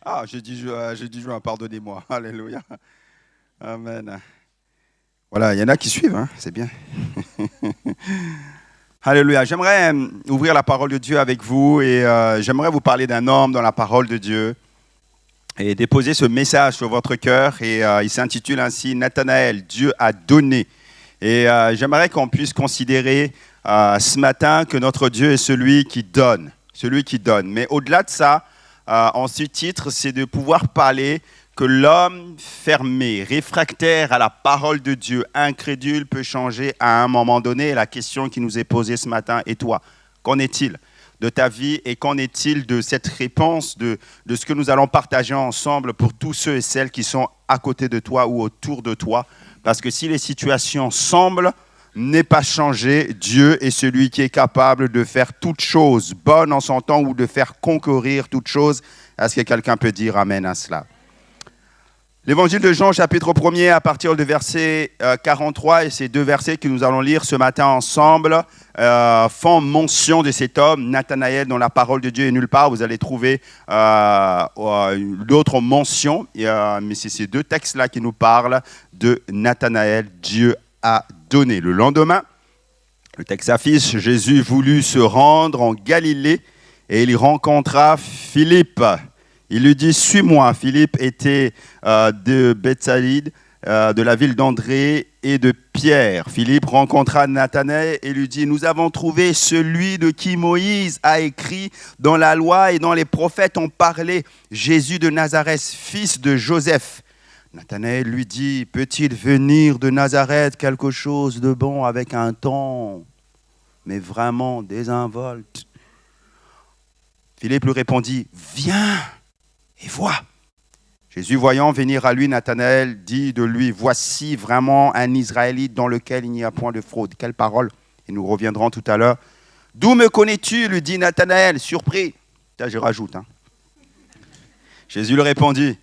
Ah, j'ai dit joint, pardonnez-moi. Alléluia. Amen. Voilà, il y en a qui suivent, hein, c'est bien. Alléluia. J'aimerais ouvrir la parole de Dieu avec vous et j'aimerais vous parler d'un homme dans la parole de Dieu et déposer ce message sur votre cœur. Et il s'intitule ainsi « Nathanaël, Dieu a donné ». Et j'aimerais qu'on puisse considérer ce matin que notre Dieu est celui qui donne. Celui qui donne. Mais au-delà de ça, en sous-titre, c'est de pouvoir parler que l'homme fermé, réfractaire à la parole de Dieu, incrédule, peut changer à un moment donné. Et la question qui nous est posée ce matin est toi. Qu'en est-il de ta vie et qu'en est-il de cette réponse, de ce que nous allons partager ensemble pour tous ceux et celles qui sont à côté de toi ou autour de toi? Parce que si les situations semblent n'est pas changé, Dieu est celui qui est capable de faire toute chose bonne en son temps ou de faire concourir toute chose. Est-ce que quelqu'un peut dire amen à cela? L'évangile de Jean, chapitre 1er, à partir du verset 43, et ces deux versets que nous allons lire ce matin ensemble, font mention de cet homme, Nathanaël, dont la parole de Dieu est nulle part. Vous allez trouver d'autres mentions, mais c'est ces deux textes-là qui nous parlent de Nathanaël, Dieu a donné. Le lendemain, le texte affiche, Jésus voulut se rendre en Galilée et il rencontra Philippe. Il lui dit, suis-moi. Philippe était de Bethsaïde, de la ville d'André et de Pierre. Philippe rencontra Nathanaël et lui dit, nous avons trouvé celui de qui Moïse a écrit dans la loi et dans les prophètes ont parlé, Jésus de Nazareth, fils de Joseph. Nathanaël lui dit, peut-il venir de Nazareth quelque chose de bon avec un temps, mais vraiment désinvolte? Philippe lui répondit, viens et vois. Jésus, voyant venir à lui, Nathanaël dit de lui, voici vraiment un Israélite dans lequel il n'y a point de fraude. Quelle parole! Et nous reviendrons tout à l'heure. D'où me connais-tu? Lui dit Nathanaël, surpris. Là, je rajoute. Jésus lui répondit,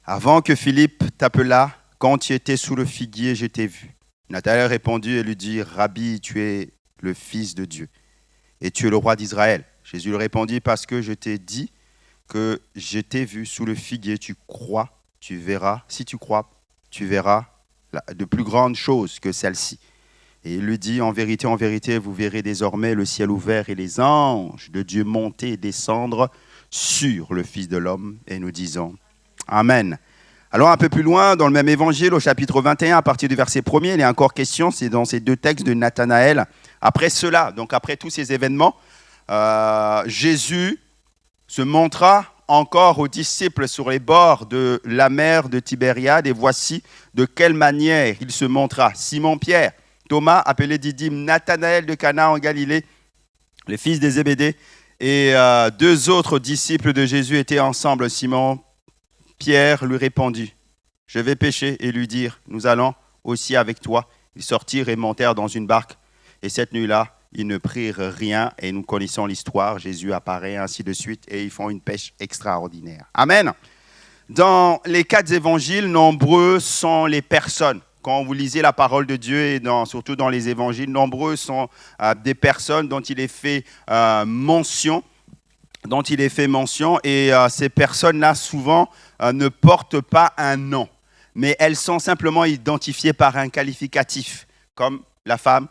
avant que Philippe t'appelât, quand tu étais sous le figuier, je t'ai vu. Nathanaël répondit et lui dit, Rabbi, tu es le Fils de Dieu et tu es le roi d'Israël. Jésus lui répondit, parce que je t'ai dit que je t'ai vu sous le figuier, tu crois, tu verras. Si tu crois, tu verras de plus grandes choses que celles-ci. Et il lui dit, en vérité, vous verrez désormais le ciel ouvert et les anges de Dieu monter et descendre sur le Fils de l'homme. Et nous disons, Amen. Alors un peu plus loin, dans le même évangile, au chapitre 21, à partir du verset 1er, il y a encore question, c'est dans ces deux textes de Nathanaël. Après cela, donc après tous ces événements, Jésus se montra encore aux disciples sur les bords de la mer de Tibériade, et voici de quelle manière il se montra. Simon-Pierre, Thomas, appelé Didyme, Nathanaël de Cana en Galilée, les fils des Zébédée, et deux autres disciples de Jésus étaient ensemble. Pierre lui répondit, je vais pêcher, et lui dire, nous allons aussi avec toi. Ils sortirent et montèrent dans une barque, et cette nuit-là, ils ne prirent rien, et nous connaissons l'histoire. Jésus apparaît, ainsi de suite, et ils font une pêche extraordinaire. Amen. Dans les 4 évangiles, nombreux sont les personnes. Quand vous lisez la parole de Dieu, et surtout dans les évangiles, nombreux sont des personnes dont il est fait mention. Et ces personnes-là, souvent, ne portent pas un nom, mais elles sont simplement identifiées par un qualificatif, comme la femme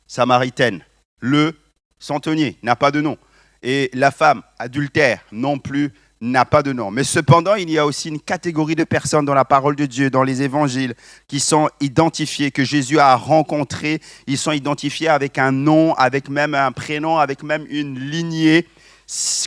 samaritaine. Le centenier n'a pas de nom. Et la femme adultère non plus n'a pas de nom. Mais cependant, il y a aussi une catégorie de personnes dans la parole de Dieu, dans les évangiles, qui sont identifiées, que Jésus a rencontrées. Ils sont identifiés avec un nom, avec même un prénom, avec même une lignée.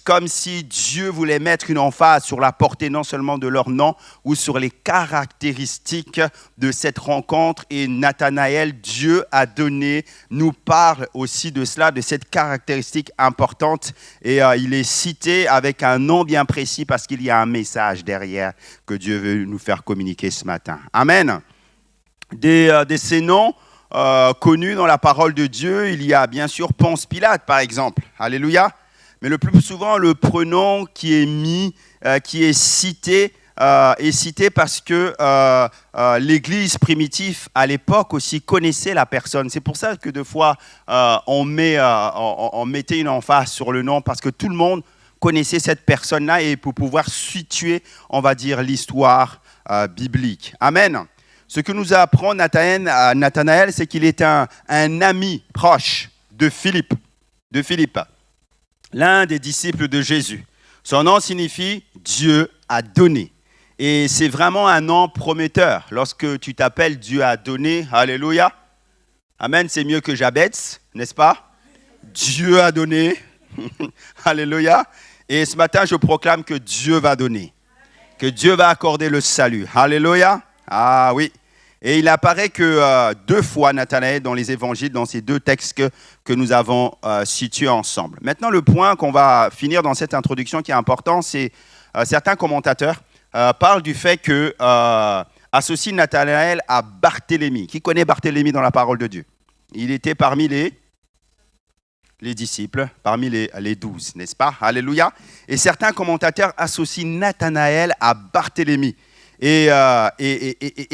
Comme si Dieu voulait mettre une emphase sur la portée non seulement de leur nom ou sur les caractéristiques de cette rencontre. Et Nathanaël, Dieu a donné, nous parle aussi de cela, de cette caractéristique importante. Et il est cité avec un nom bien précis parce qu'il y a un message derrière que Dieu veut nous faire communiquer ce matin. Amen. De ces noms connus dans la parole de Dieu, il y a bien sûr Ponce Pilate, par exemple. Alléluia. Mais le plus souvent, le prénom qui est mis, qui est cité parce que l'Église primitive, à l'époque aussi, connaissait la personne. C'est pour ça que des fois, on mettait une emphase sur le nom, parce que tout le monde connaissez cette personne-là et pour pouvoir situer, on va dire, l'histoire biblique. Amen. Ce que nous apprend Nathanaël, c'est qu'il est un ami proche de Philippe, l'un des disciples de Jésus. Son nom signifie « Dieu a donné ». Et c'est vraiment un nom prometteur. Lorsque tu t'appelles « Dieu a donné », alléluia. Amen, c'est mieux que Jabez, n'est-ce pas? Dieu a donné, alléluia. Et ce matin, je proclame que Dieu va donner, que Dieu va accorder le salut. Alléluia. Ah oui. Et il apparaît que 2 fois, Nathanaël, dans les évangiles, dans ces 2 textes que nous avons situés ensemble. Maintenant, le point qu'on va finir dans cette introduction qui est important, c'est certains commentateurs parlent du fait que associe Nathanaël à Barthélemy. Qui connaît Barthélemy dans la parole de Dieu? Il était parmi les disciples, parmi les 12, n'est-ce pas? Alléluia. Et certains commentateurs associent Nathanaël à Barthélemy. Et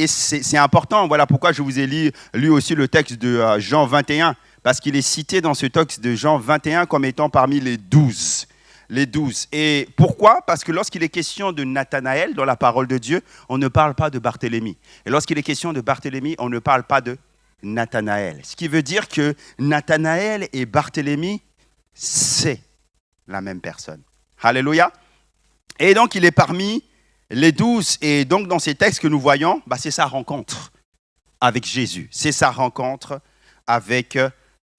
c'est important, voilà pourquoi je vous ai lu aussi le texte de Jean 21, parce qu'il est cité dans ce texte de Jean 21 comme étant parmi les 12. Les 12. Et pourquoi? Parce que lorsqu'il est question de Nathanaël dans la parole de Dieu, on ne parle pas de Barthélemy. Et lorsqu'il est question de Barthélemy, on ne parle pas de Nathanaël. Ce qui veut dire que Nathanaël et Barthélemy, c'est la même personne. Alléluia. Et donc, il est parmi les 12. Et donc, dans ces textes que nous voyons, c'est sa rencontre avec Jésus. C'est sa rencontre avec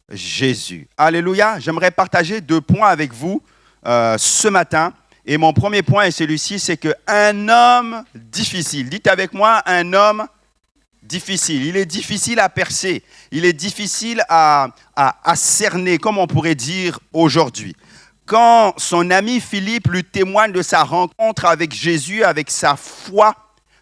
Jésus. Alléluia. J'aimerais partager 2 points avec vous ce matin. Et mon premier point est celui-ci, c'est qu'un homme difficile. Dites avec moi, un homme difficile. Il est difficile à percer. Il est difficile à cerner, comme on pourrait dire aujourd'hui. Quand son ami Philippe lui témoigne de sa rencontre avec Jésus, avec sa foi,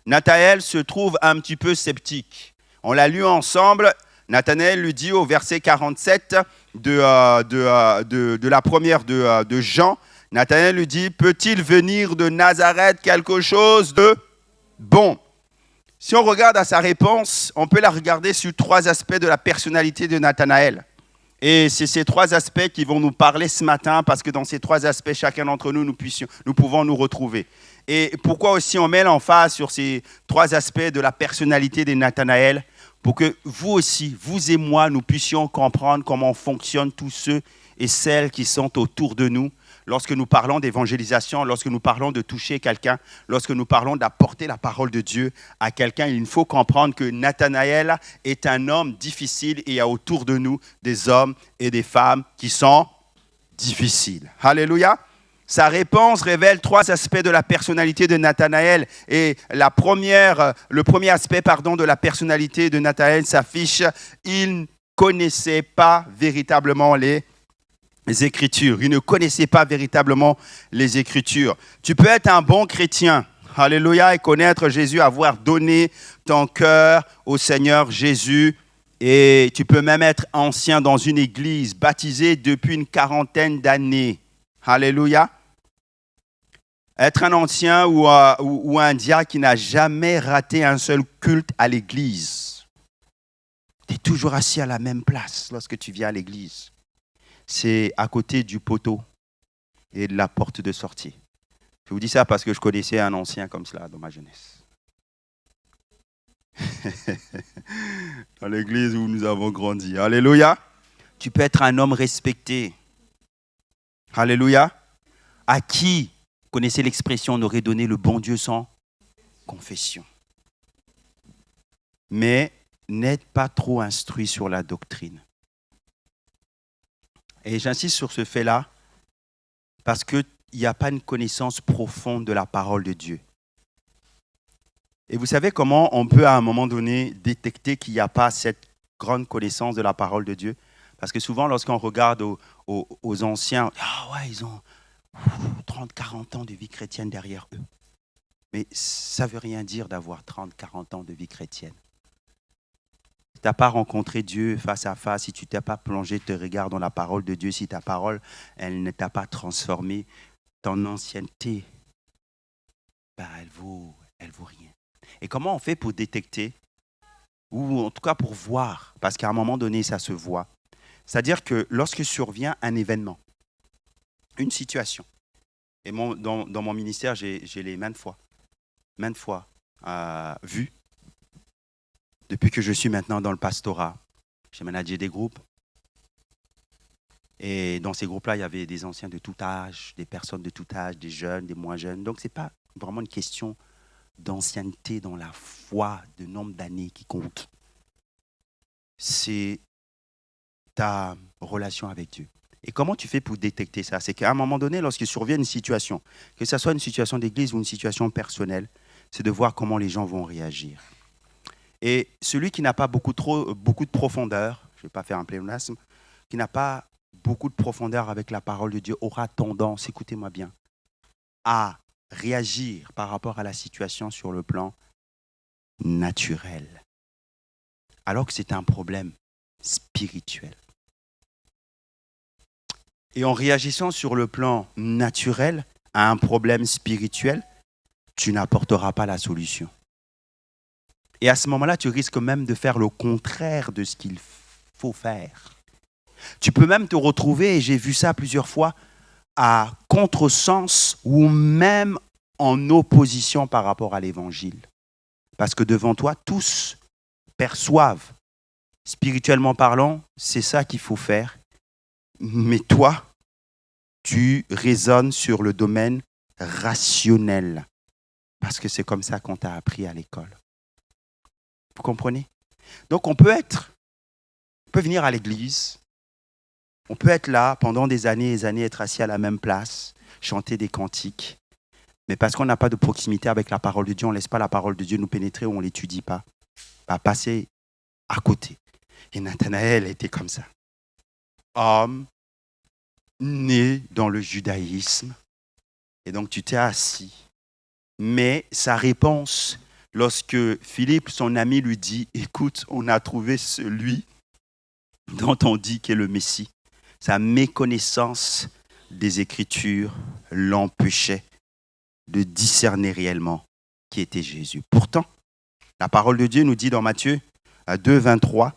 Nathanaël se trouve un petit peu sceptique. On l'a lu ensemble. Nathanaël lui dit au verset 47 de la première de Jean, Nathanaël lui dit « Peut-il venir de Nazareth quelque chose de bon ?» Si on regarde à sa réponse, on peut la regarder sur 3 aspects de la personnalité de Nathanaël. Et c'est ces 3 aspects qui vont nous parler ce matin, parce que dans ces 3 aspects, chacun d'entre nous, nous pouvons nous retrouver. Et pourquoi aussi on met l'emphase sur ces 3 aspects de la personnalité de Nathanaël? Pour que vous aussi, vous et moi, nous puissions comprendre comment fonctionnent tous ceux et celles qui sont autour de nous. Lorsque nous parlons d'évangélisation, lorsque nous parlons de toucher quelqu'un, lorsque nous parlons d'apporter la parole de Dieu à quelqu'un, il faut comprendre que Nathanaël est un homme difficile et il y a autour de nous des hommes et des femmes qui sont difficiles. Alléluia. Sa réponse révèle 3 aspects de la personnalité de Nathanaël. Et le premier aspect de la personnalité de Nathanaël s'affiche, il ne connaissait pas véritablement les Écritures. Il ne connaissait pas véritablement les Écritures. Tu peux être un bon chrétien, alléluia, et connaître Jésus, avoir donné ton cœur au Seigneur Jésus. Et tu peux même être ancien dans une église, baptisé depuis une 40aine d'années. Alléluia. Être un ancien ou un diacre qui n'a jamais raté un seul culte à l'église. Tu es toujours assis à la même place lorsque tu viens à l'église. C'est à côté du poteau et de la porte de sortie. Je vous dis ça parce que je connaissais un ancien comme cela dans ma jeunesse. Dans l'église où nous avons grandi. Alléluia. Tu peux être un homme respecté. Alléluia. À qui, connaissez l'expression, on aurait donné le bon Dieu sans confession. Mais n'être pas trop instruit sur la doctrine. Et j'insiste sur ce fait-là parce qu'il n'y a pas une connaissance profonde de la parole de Dieu. Et vous savez comment on peut à un moment donné détecter qu'il n'y a pas cette grande connaissance de la parole de Dieu? Parce que souvent lorsqu'on regarde aux anciens, ils ont 30, 40 ans de vie chrétienne derrière eux. Mais ça ne veut rien dire d'avoir 30, 40 ans de vie chrétienne. Si tu n'as pas rencontré Dieu face à face, si tu ne t'es pas plongé tes regards dans la parole de Dieu, si ta parole, elle ne t'a pas transformé, ton ancienneté, elle vaut rien. Et comment on fait pour détecter, ou en tout cas pour voir, parce qu'à un moment donné, ça se voit. C'est-à-dire que lorsque survient un événement, une situation, Et dans mon ministère, j'ai les maintes fois vu. Depuis que je suis maintenant dans le pastorat, j'ai managé des groupes. Et dans ces groupes-là, il y avait des anciens de tout âge, des personnes de tout âge, des jeunes, des moins jeunes. Donc, ce n'est pas vraiment une question d'ancienneté dans la foi, de nombre d'années qui compte. C'est ta relation avec Dieu. Et comment tu fais pour détecter ça? C'est qu'à un moment donné, lorsqu'il survient une situation, que ce soit une situation d'église ou une situation personnelle, c'est de voir comment les gens vont réagir. Et celui qui n'a pas beaucoup de profondeur, je ne vais pas faire un pléonasme, qui n'a pas beaucoup de profondeur avec la parole de Dieu aura tendance, écoutez-moi bien, à réagir par rapport à la situation sur le plan naturel, alors que c'est un problème spirituel. Et en réagissant sur le plan naturel à un problème spirituel, tu n'apporteras pas la solution. Et à ce moment-là, tu risques même de faire le contraire de ce qu'il faut faire. Tu peux même te retrouver, et j'ai vu ça plusieurs fois, à contresens ou même en opposition par rapport à l'évangile. Parce que devant toi, tous perçoivent, spirituellement parlant, c'est ça qu'il faut faire. Mais toi, tu raisonnes sur le domaine rationnel. Parce que c'est comme ça qu'on t'a appris à l'école. Vous comprenez? Donc on peut venir à l'église, on peut être là pendant des années et des années, être assis à la même place, chanter des cantiques. Mais parce qu'on n'a pas de proximité avec la parole de Dieu, on ne laisse pas la parole de Dieu nous pénétrer ou on ne l'étudie pas, va passer à côté. Et Nathanaël était comme ça. Homme, né dans le judaïsme. Et donc tu t'es assis. Mais sa réponse, lorsque Philippe, son ami, lui dit « Écoute, on a trouvé celui dont on dit qu'est le Messie », sa méconnaissance des Écritures l'empêchait de discerner réellement qui était Jésus. Pourtant, la parole de Dieu nous dit dans Matthieu 2, 23,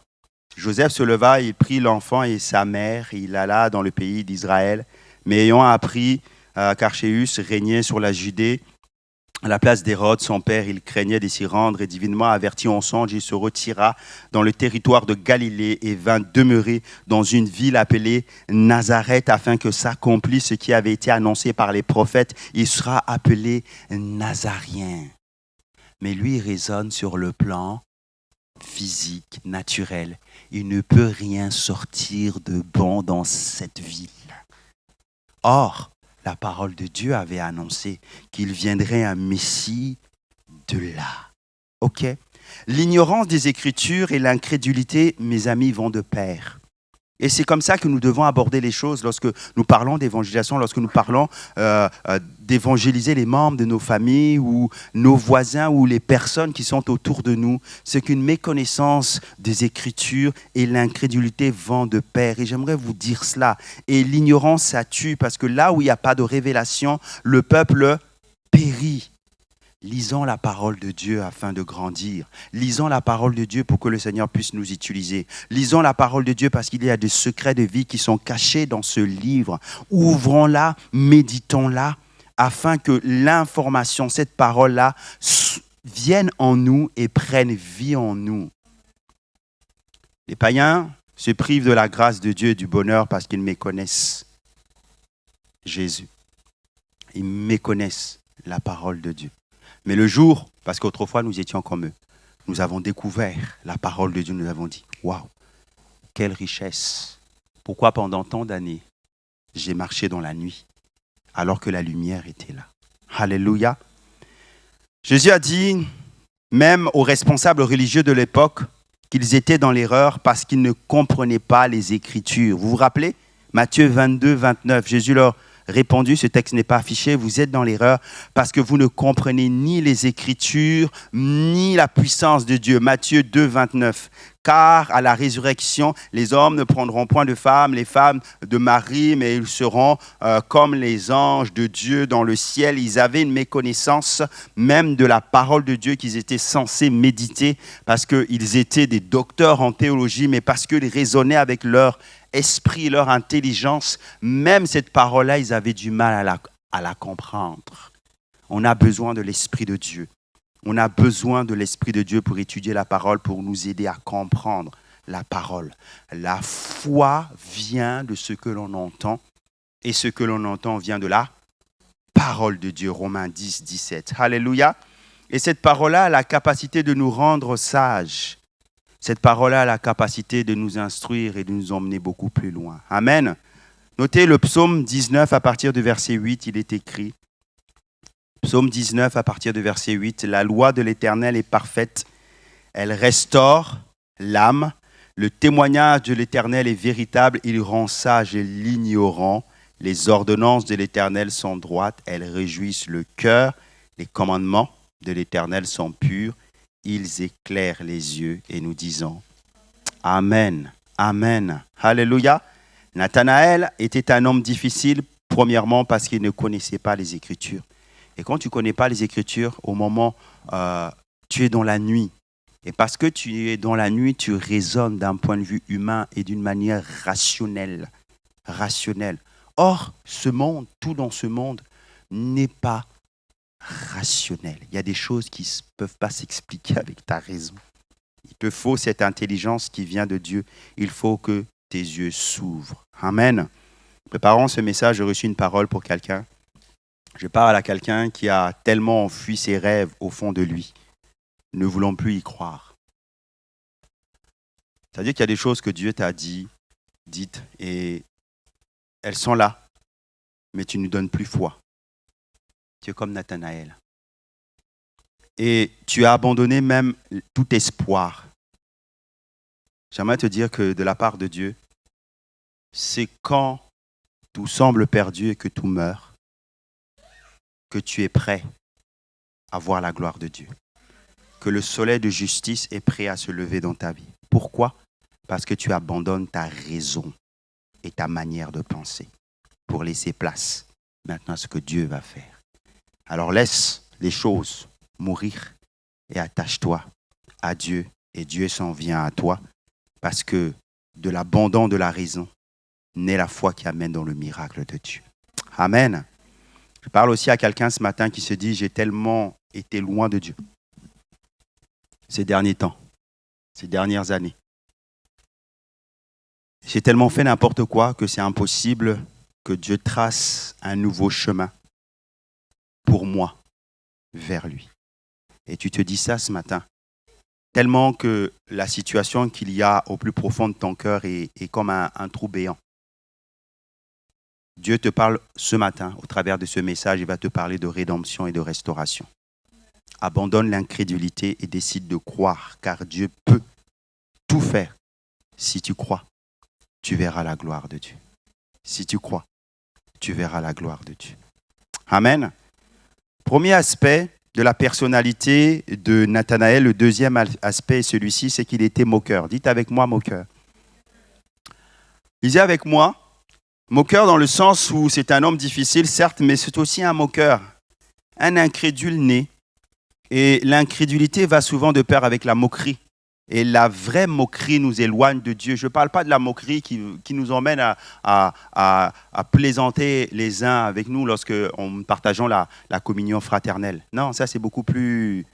Joseph se leva, il prit l'enfant et sa mère, il alla dans le pays d'Israël, mais ayant appris qu'Archéus régnait sur la Judée, à la place d'Hérode, son père, il craignait de s'y rendre et divinement averti en songe, il se retira dans le territoire de Galilée et vint demeurer dans une ville appelée Nazareth afin que s'accomplisse ce qui avait été annoncé par les prophètes. Il sera appelé Nazarien. Mais lui, il raisonne sur le plan physique, naturel. Il ne peut rien sortir de bon dans cette ville. Or, la parole de Dieu avait annoncé qu'il viendrait un Messie de là. Ok? L'ignorance des Écritures et l'incrédulité, mes amis, vont de pair. Et c'est comme ça que nous devons aborder les choses lorsque nous parlons d'évangélisation, lorsque nous parlons d'évangéliser les membres de nos familles ou nos voisins ou les personnes qui sont autour de nous. C'est qu'une méconnaissance des Écritures et l'incrédulité vont de pair. Et j'aimerais vous dire cela. Et l'ignorance, ça tue parce que là où il n'y a pas de révélation, le peuple périt. Lisons la parole de Dieu afin de grandir. Lisons la parole de Dieu pour que le Seigneur puisse nous utiliser. Lisons la parole de Dieu parce qu'il y a des secrets de vie qui sont cachés dans ce livre. Ouvrons-la, méditons-la, afin que l'information, cette parole-là, vienne en nous et prenne vie en nous. Les païens se privent de la grâce de Dieu et du bonheur parce qu'ils méconnaissent Jésus. Ils méconnaissent la parole de Dieu. Mais le jour, parce qu'autrefois nous étions comme eux, nous avons découvert la parole de Dieu, nous avons dit, waouh, quelle richesse. Pourquoi pendant tant d'années, j'ai marché dans la nuit alors que la lumière était là. Alléluia. Jésus a dit, même aux responsables religieux de l'époque, qu'ils étaient dans l'erreur parce qu'ils ne comprenaient pas les Écritures. Vous vous rappelez? Matthieu 22, 29, Jésus leur répondu, ce texte n'est pas affiché, vous êtes dans l'erreur parce que vous ne comprenez ni les Écritures, ni la puissance de Dieu. Matthieu 2, 29. Car à la résurrection, les hommes ne prendront point de femmes, les femmes de Marie, mais ils seront comme les anges de Dieu dans le ciel. Ils avaient une méconnaissance même de la parole de Dieu qu'ils étaient censés méditer parce qu'ils étaient des docteurs en théologie, mais parce qu'ils raisonnaient avec leur esprit, leur intelligence, même cette parole-là, ils avaient du mal à la comprendre. On a besoin de l'Esprit de Dieu. On a besoin de l'Esprit de Dieu pour étudier la parole, pour nous aider à comprendre la parole. La foi vient de ce que l'on entend, et ce que l'on entend vient de la parole de Dieu. Romains 10, 17. Alléluia. Et cette parole-là a la capacité de nous rendre sages. Cette parole-là a la capacité de nous instruire et de nous emmener beaucoup plus loin. Amen. Notez le psaume 19 à partir du verset 8, il est écrit. Psaume 19 à partir du verset 8. La loi de l'Éternel est parfaite. Elle restaure l'âme. Le témoignage de l'Éternel est véritable. Il rend sage l'ignorant. Les ordonnances de l'Éternel sont droites. Elles réjouissent le cœur. Les commandements de l'Éternel sont purs. Ils éclairent les yeux. Et nous disons Amen. Amen. Alléluia. Nathanaël était un homme difficile, premièrement parce qu'il ne connaissait pas les Écritures. Et quand tu ne connais pas les Écritures, au moment tu es dans la nuit. Et parce que tu es dans la nuit, tu raisonnes d'un point de vue humain et d'une manière rationnelle. Or, ce monde, tout dans ce monde, n'est pas rationnel. Il y a des choses qui ne peuvent pas s'expliquer avec ta raison. Il te faut cette intelligence qui vient de Dieu. Il faut que tes yeux s'ouvrent. Amen. Préparant ce message, j'ai reçu une parole pour quelqu'un. Je parle à quelqu'un qui a tellement enfui ses rêves au fond de lui, ne voulant plus y croire. C'est-à-dire qu'il y a des choses que Dieu t'a dites, et elles sont là, mais tu ne donnes plus foi. Tu es comme Nathanaël. Et tu as abandonné même tout espoir. J'aimerais te dire que de la part de Dieu, c'est quand tout semble perdu et que tout meurt, que tu es prêt à voir la gloire de Dieu. Que le soleil de justice est prêt à se lever dans ta vie. Pourquoi? Parce que tu abandonnes ta raison et ta manière de penser pour laisser place maintenant à ce que Dieu va faire. Alors laisse les choses mourir et attache-toi à Dieu et Dieu s'en vient à toi parce que de l'abandon de la raison naît la foi qui amène dans le miracle de Dieu. Amen. Je parle aussi à quelqu'un ce matin qui se dit « J'ai tellement été loin de Dieu ces derniers temps, ces dernières années. J'ai tellement fait n'importe quoi que c'est impossible que Dieu trace un nouveau chemin pour moi vers lui. » Et tu te dis ça ce matin, tellement que la situation qu'il y a au plus profond de ton cœur est comme un trou béant. Dieu te parle ce matin, au travers de ce message, il va te parler de rédemption et de restauration. Abandonne l'incrédulité et décide de croire, car Dieu peut tout faire. Si tu crois, tu verras la gloire de Dieu. Si tu crois, tu verras la gloire de Dieu. Amen. Premier aspect de la personnalité de Nathanaël, le deuxième aspect est celui-ci, c'est qu'il était moqueur. Dites avec moi moqueur. Lisez avec moi. Moqueur dans le sens où c'est un homme difficile, certes, mais c'est aussi un moqueur, un incrédule né. Et l'incrédulité va souvent de pair avec la moquerie. Et la vraie moquerie nous éloigne de Dieu. Je ne parle pas de la moquerie qui nous emmène à plaisanter les uns avec nous lorsque nous partageons la communion fraternelle. Non, ça c'est beaucoup plus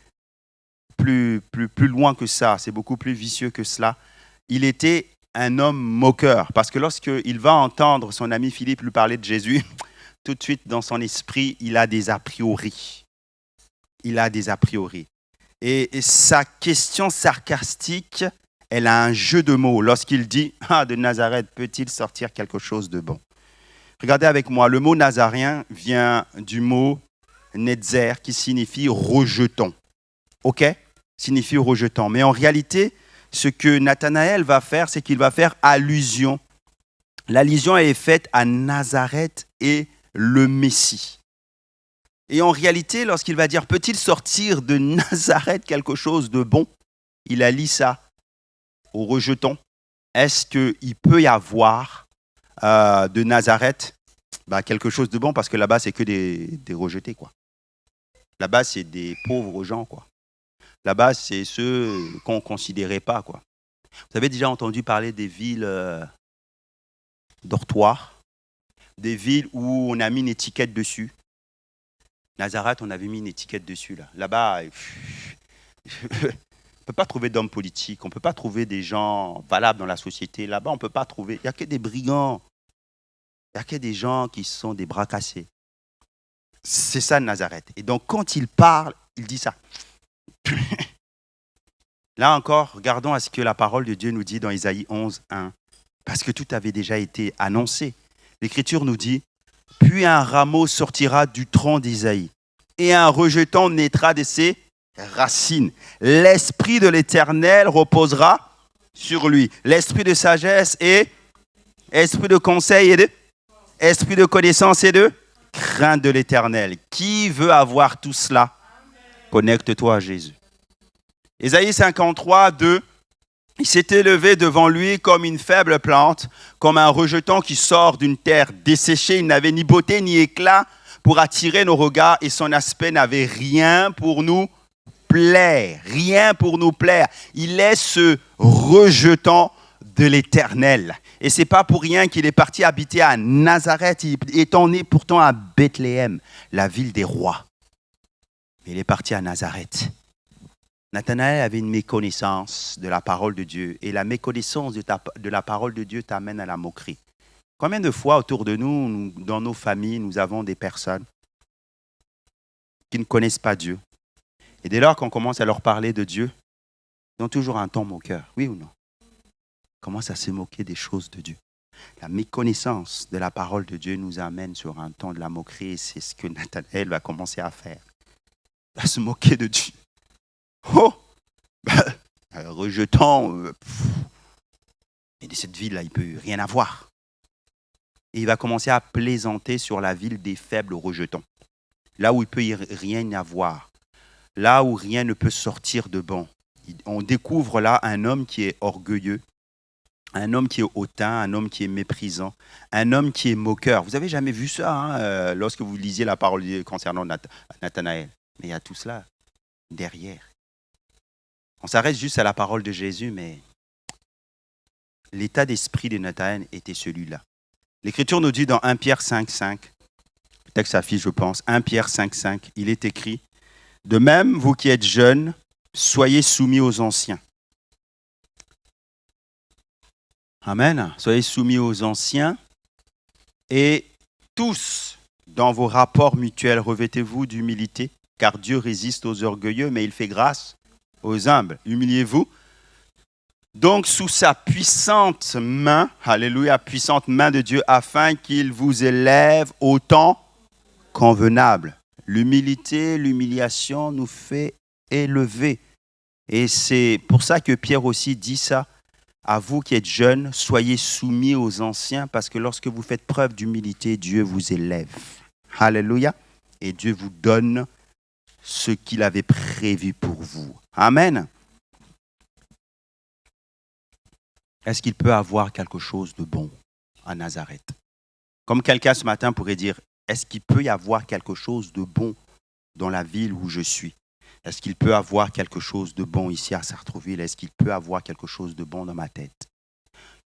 loin que ça. C'est beaucoup plus vicieux que cela. Il était un homme moqueur, parce que lorsqu'il va entendre son ami Philippe lui parler de Jésus, tout de suite dans son esprit, il a des a priori. Il a des a priori. Et sa question sarcastique, elle a un jeu de mots. Lorsqu'il dit « Ah, de Nazareth, peut-il sortir quelque chose de bon ?» Regardez avec moi, le mot nazaréen vient du mot netzer, qui signifie « rejeton ». OK? Signifie « rejeton ». Mais en réalité, ce que Nathanaël va faire, c'est qu'il va faire allusion. L'allusion est faite à Nazareth et le Messie. Et en réalité, lorsqu'il va dire « Peut-il sortir de Nazareth quelque chose de bon ?» Il allie ça au rejeton. Est-ce qu'il peut y avoir de Nazareth quelque chose de bon? Parce que là-bas, c'est que des rejetés, quoi. Là-bas, c'est des pauvres gens, quoi. Là-bas, c'est ceux qu'on ne considérait pas, quoi. Vous avez déjà entendu parler des villes dortoirs, des villes où on a mis une étiquette dessus. Nazareth, on avait mis une étiquette dessus. Là-bas, on ne peut pas trouver d'hommes politiques, on ne peut pas trouver des gens valables dans la société. Là-bas, on ne peut pas trouver. Il n'y a que des brigands. Il n'y a que des gens qui sont des bras cassés. C'est ça Nazareth. Et donc, quand il parle, il dit ça. Là encore, regardons à ce que la parole de Dieu nous dit dans Isaïe 11, 1. Parce que tout avait déjà été annoncé. L'Écriture nous dit, « Puis un rameau sortira du tronc d'Isaïe, et un rejeton naîtra de ses racines. L'esprit de l'Éternel reposera sur lui. L'esprit de sagesse et esprit de conseil et de esprit de connaissance et de crainte de l'Éternel. » Qui veut avoir tout cela? Connecte-toi à Jésus. Ésaïe 53, 2. Il s'est élevé devant lui comme une faible plante, comme un rejeton qui sort d'une terre desséchée. Il n'avait ni beauté ni éclat pour attirer nos regards et son aspect n'avait rien pour nous plaire. Rien pour nous plaire. Il est ce rejeton de l'Éternel. Et ce n'est pas pour rien qu'il est parti habiter à Nazareth, étant né pourtant à Bethléem, la ville des rois. Il est parti à Nazareth. Nathanaël avait une méconnaissance de la parole de Dieu. Et la méconnaissance de la parole de Dieu t'amène à la moquerie. Combien de fois autour de nous, dans nos familles, nous avons des personnes qui ne connaissent pas Dieu. Et dès lors qu'on commence à leur parler de Dieu, ils ont toujours un ton moqueur, oui ou non? Ils commencent à se moquer des choses de Dieu. La méconnaissance de la parole de Dieu nous amène sur un ton de la moquerie. Et c'est ce que Nathanaël va commencer à faire. À se moquer de Dieu. Oh, rejetant, et de cette ville-là, il ne peut rien avoir. Et il va commencer à plaisanter sur la ville des faibles rejetons. Là où il ne peut rien avoir. Là où rien ne peut sortir de bon. On découvre là un homme qui est orgueilleux, un homme qui est hautain, un homme qui est méprisant, un homme qui est moqueur. Vous n'avez jamais vu ça lorsque vous lisiez la parole concernant Nathanaël. Mais il y a tout cela derrière. On s'arrête juste à la parole de Jésus, mais l'état d'esprit de Nathanaël était celui-là. L'Écriture nous dit dans 1 Pierre 5, 5, le texte s'affiche, je pense, 1 Pierre 5, 5, il est écrit, « De même, vous qui êtes jeunes, soyez soumis aux anciens. » Amen. Soyez soumis aux anciens et tous, dans vos rapports mutuels, revêtez-vous d'humilité, car Dieu résiste aux orgueilleux, mais il fait grâce aux humbles. Humiliez-vous. Donc, sous sa puissante main, alléluia, puissante main de Dieu, afin qu'il vous élève au temps convenable. L'humilité, l'humiliation nous fait élever. Et c'est pour ça que Pierre aussi dit ça. À vous qui êtes jeunes, soyez soumis aux anciens, parce que lorsque vous faites preuve d'humilité, Dieu vous élève. Alléluia. Et Dieu vous donne ce qu'il avait prévu pour vous. Amen. Est-ce qu'il peut avoir quelque chose de bon à Nazareth? Comme quelqu'un ce matin pourrait dire, est-ce qu'il peut y avoir quelque chose de bon dans la ville où je suis? Est-ce qu'il peut avoir quelque chose de bon ici à Sartrouville? Est-ce qu'il peut avoir quelque chose de bon dans ma tête?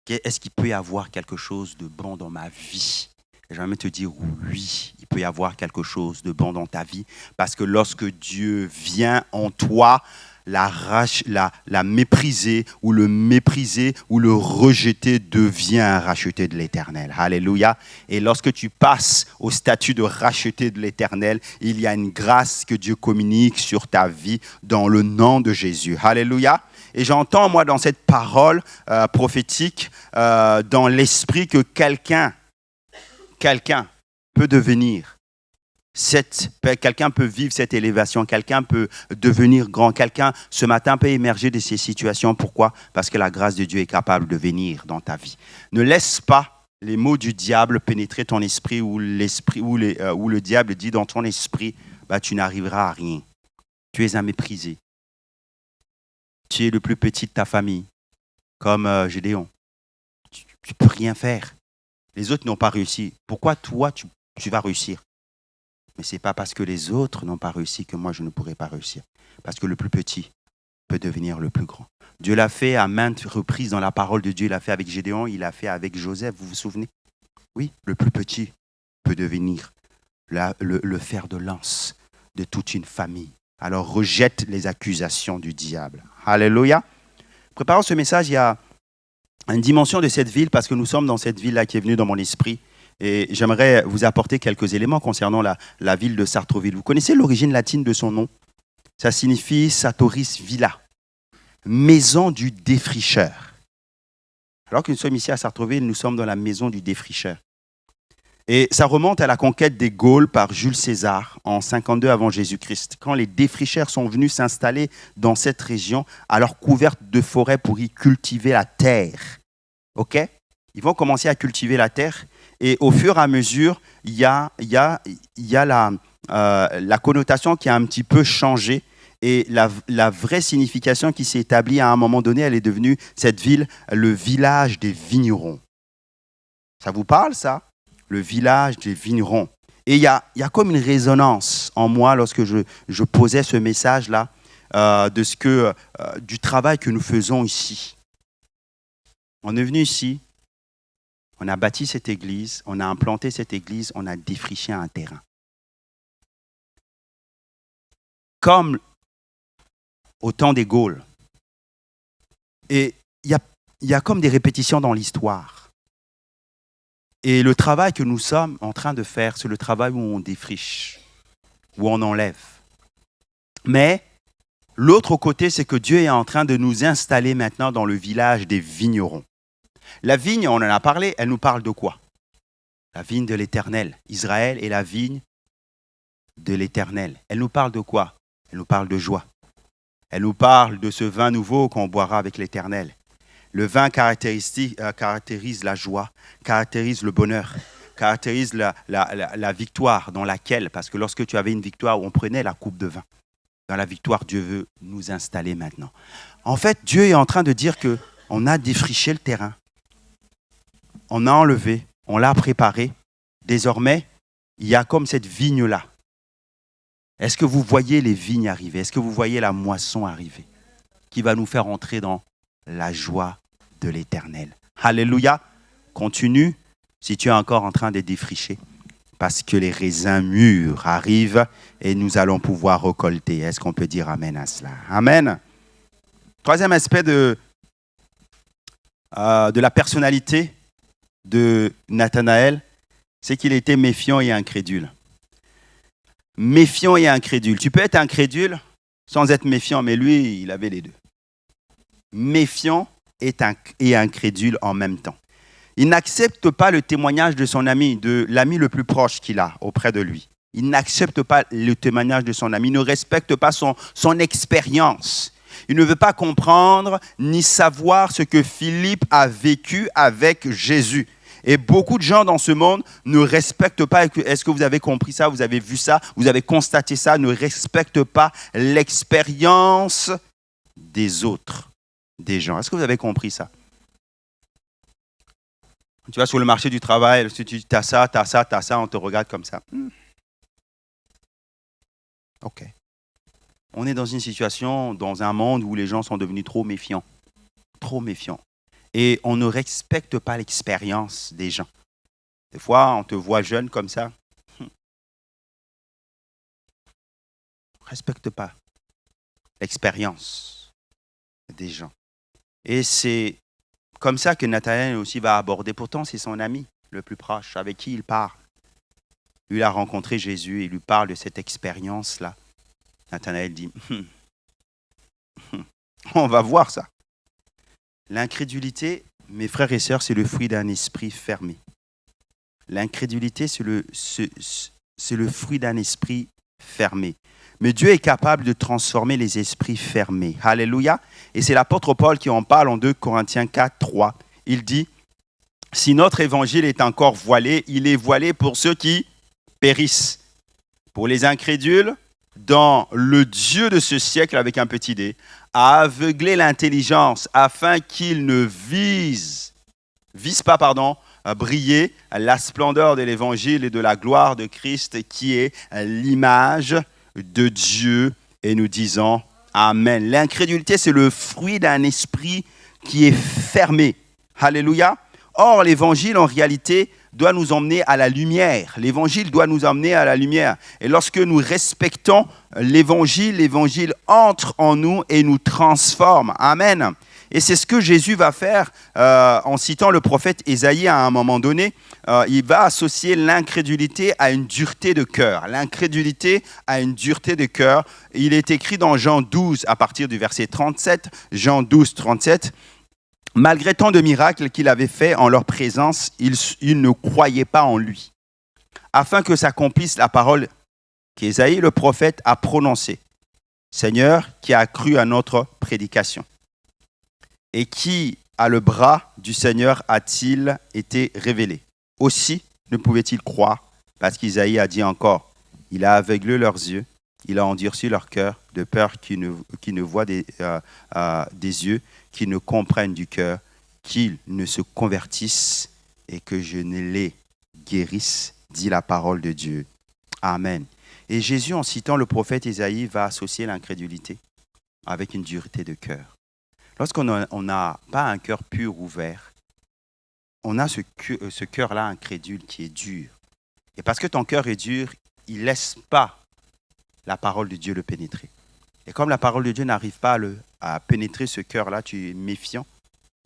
Est-ce qu'il peut y avoir quelque chose de bon dans ma vie? Et j'aimerais te dire oui, il peut y avoir quelque chose de bon dans ta vie, parce que lorsque Dieu vient en toi, la mépriser ou le mépriser ou le rejeter devient un racheté de l'Éternel. Alléluia. Et lorsque tu passes au statut de racheté de l'Éternel, il y a une grâce que Dieu communique sur ta vie dans le nom de Jésus. Alléluia. Et j'entends, moi, dans cette parole prophétique, dans l'esprit, que quelqu'un peut devenir, quelqu'un peut vivre cette élévation, quelqu'un peut devenir grand, quelqu'un ce matin peut émerger de ces situations. Pourquoi? Parce que la grâce de Dieu est capable de venir dans ta vie. Ne laisse pas les mots du diable pénétrer ton esprit, ou le diable dit dans ton esprit, tu n'arriveras à rien. Tu es un méprisé. Tu es le plus petit de ta famille, comme Gédéon. Tu ne peux rien faire. Les autres n'ont pas réussi. Pourquoi toi, tu vas réussir? Mais ce n'est pas parce que les autres n'ont pas réussi que moi, je ne pourrai pas réussir. Parce que le plus petit peut devenir le plus grand. Dieu l'a fait à maintes reprises dans la parole de Dieu. Il l'a fait avec Gédéon, il l'a fait avec Joseph, vous vous souvenez? Oui, le plus petit peut devenir le fer de lance de toute une famille. Alors rejette les accusations du diable. Alléluia. Préparant ce message, il y a une dimension de cette ville, parce que nous sommes dans cette ville-là qui est venue dans mon esprit. Et j'aimerais vous apporter quelques éléments concernant la ville de Sartrouville. Vous connaissez l'origine latine de son nom? Ça signifie Sartoris Villa, maison du défricheur. Alors que nous sommes ici à Sartrouville, nous sommes dans la maison du défricheur. Et ça remonte à la conquête des Gaules par Jules César en 52 avant Jésus-Christ, quand les défricheurs sont venus s'installer dans cette région, alors couverte de forêts pour y cultiver la terre. Ok? Ils vont commencer à cultiver la terre et au fur et à mesure, il y a la connotation qui a un petit peu changé et la vraie signification qui s'est établie à un moment donné, elle est devenue cette ville, le village des vignerons. Ça vous parle ça? Le village des vignerons. Et il y a comme une résonance en moi lorsque je posais ce message-là du travail que nous faisons ici. On est venu ici, on a bâti cette église, on a implanté cette église, on a défriché un terrain. Comme au temps des Gaules. Et il y a comme des répétitions dans l'histoire. Et le travail que nous sommes en train de faire, c'est le travail où on défriche, où on enlève. Mais l'autre côté, c'est que Dieu est en train de nous installer maintenant dans le village des vignerons. La vigne, on en a parlé, elle nous parle de quoi? La vigne de l'Éternel. Israël est la vigne de l'Éternel. Elle nous parle de quoi? Elle nous parle de joie. Elle nous parle de ce vin nouveau qu'on boira avec l'Éternel. Le vin caractérise la joie, caractérise le bonheur, caractérise la victoire dans laquelle, parce que lorsque tu avais une victoire, on prenait la coupe de vin. Dans la victoire, Dieu veut nous installer maintenant. En fait, Dieu est en train de dire qu'on a défriché le terrain. On a enlevé, on l'a préparé. Désormais, il y a comme cette vigne-là. Est-ce que vous voyez les vignes arriver? Est-ce que vous voyez la moisson arriver? Qui va nous faire entrer dans la joie de l'Éternel. Alléluia. Continue si tu es encore en train de défricher. Parce que les raisins mûrs arrivent et nous allons pouvoir récolter. Est-ce qu'on peut dire amen à cela? Amen. Troisième aspect de la personnalité de Nathanaël, c'est qu'il était méfiant et incrédule. Méfiant et incrédule. Tu peux être incrédule sans être méfiant, mais lui, il avait les deux. Méfiant et incrédule en même temps. Il n'accepte pas le témoignage de son ami, de l'ami le plus proche qu'il a auprès de lui. Il n'accepte pas le témoignage de son ami. Il ne respecte pas son expérience. Il ne veut pas comprendre ni savoir ce que Philippe a vécu avec Jésus. Et beaucoup de gens dans ce monde ne respectent pas. Est-ce que vous avez compris ça? Vous avez vu ça? Vous avez constaté ça? Ne respectent pas l'expérience des autres, des gens. Est-ce que vous avez compris ça? Tu vas sur le marché du travail, tu as ça, on te regarde comme ça. Ok. On est dans une situation, dans un monde où les gens sont devenus trop méfiants. Trop méfiants. Et on ne respecte pas l'expérience des gens. Des fois, on te voit jeune comme ça. On ne respecte pas l'expérience des gens. Et c'est comme ça que Nathanaël aussi va aborder. Pourtant, c'est son ami le plus proche, avec qui il parle. Lui, il a rencontré Jésus et il lui parle de cette expérience-là. Nathanaël dit, on va voir ça. L'incrédulité, mes frères et sœurs, c'est le fruit d'un esprit fermé. L'incrédulité, c'est le fruit d'un esprit fermé. Mais Dieu est capable de transformer les esprits fermés. Alléluia. Et c'est l'apôtre Paul qui en parle en 2 Corinthiens 4, 3. Il dit, si notre évangile est encore voilé, il est voilé pour ceux qui périssent. Pour les incrédules, dans le Dieu de ce siècle, avec un petit d, a aveuglé l'intelligence afin qu'ils ne visent pas, briller la splendeur de l'évangile et de la gloire de Christ qui est l'image de Dieu. Et nous disons amen. L'incrédulité, c'est le fruit d'un esprit qui est fermé. Alléluia. Or, l'évangile, en réalité, doit nous emmener à la lumière. L'évangile doit nous emmener à la lumière. Et lorsque nous respectons l'évangile, l'évangile entre en nous et nous transforme. Amen. Et c'est ce que Jésus va faire en citant le prophète Ésaïe à un moment donné. Il va associer l'incrédulité à une dureté de cœur. L'incrédulité à une dureté de cœur. Il est écrit dans Jean 12 à partir du verset 37. Jean 12, 37. Malgré tant de miracles qu'il avait faits en leur présence, ils ne croyaient pas en lui. Afin que s'accomplisse la parole qu'Ésaïe le prophète a prononcée. Seigneur, qui a cru à notre prédication? Et qui, à le bras du Seigneur, a-t-il été révélé? Aussi ne pouvait-il croire, parce qu'Isaïe a dit encore, il a aveuglé leurs yeux, il a endurci leur cœur, de peur qu'ils ne voient des yeux, qu'ils ne comprennent du cœur, qu'ils ne se convertissent et que je ne les guérisse, dit la parole de Dieu. Amen. Et Jésus, en citant le prophète Ésaïe, va associer l'incrédulité avec une dureté de cœur. Lorsqu'on n'a pas un cœur pur ouvert, on a ce cœur-là incrédule qui est dur. Et parce que ton cœur est dur, il ne laisse pas la parole de Dieu le pénétrer. Et comme la parole de Dieu n'arrive pas à pénétrer ce cœur-là, tu es méfiant